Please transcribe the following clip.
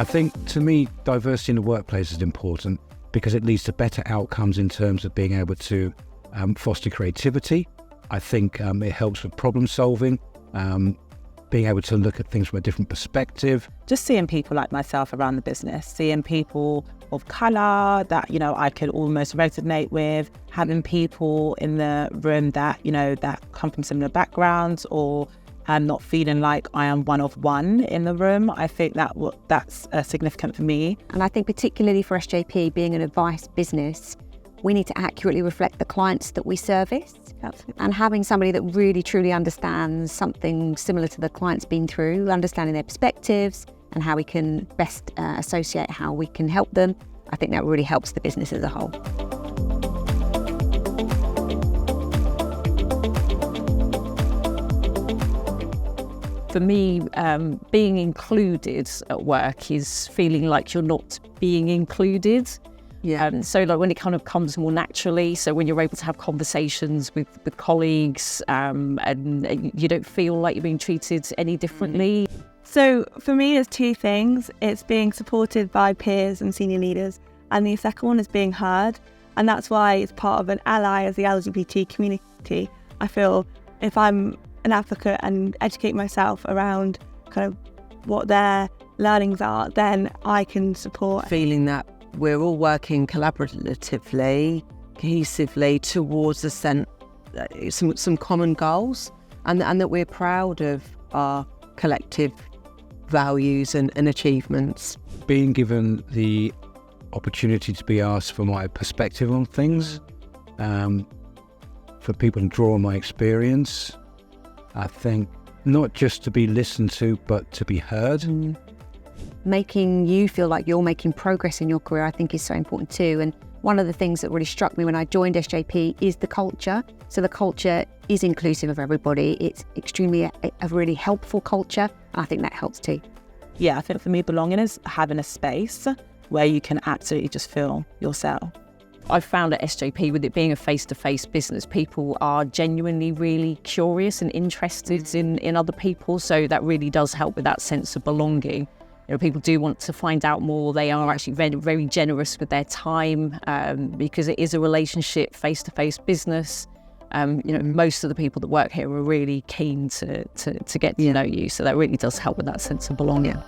I think, to me, diversity in the workplace is important because it leads to better outcomes in terms of being able to foster creativity. I think it helps with problem solving, being able to look at things from a different perspective. Just seeing people like myself around the business, seeing people of colour that, I could almost resonate with, having people in the room that, that come from similar backgrounds, or not feeling like I am one of one in the room. I think that's significant for me. And I think particularly for SJP, being an advice business, we need to accurately reflect the clients that we service. Absolutely. And having somebody that really truly understands something similar to the client's been through, understanding their perspectives and how we can best associate how we can help them, I think that really helps the business as a whole. For me, being included at work is feeling like you're not being included. Yeah. So like when it kind of comes more naturally, so when you're able to have conversations with colleagues and you don't feel like you're being treated any differently. So for me, there's two things. It's being supported by peers and senior leaders. And the second one is being heard. And that's why it's part of an ally as the LGBT community. I feel if I'm an advocate and educate myself around kind of what their learnings are, then I can support. Feeling that we're all working collaboratively, cohesively towards some common goals, and that we're proud of our collective values and achievements. Being given the opportunity to be asked for my perspective on things, for people to draw on my experience, I think not just to be listened to, but to be heard. Making you feel like you're making progress in your career, I think, is so important too. And one of the things that really struck me when I joined SJP is the culture. So the culture is inclusive of everybody. It's extremely a really helpful culture. And I think that helps too. Yeah, I think for me, belonging is having a space where you can absolutely just feel yourself. I've found at SJP, with it being a face-to-face business, people are genuinely really curious and interested in other people. So that really does help with that sense of belonging. People do want to find out more. They are actually very, very generous with their time because it is a relationship, face-to-face business. Most of the people that work here are really keen to get to know you. So that really does help with that sense of belonging.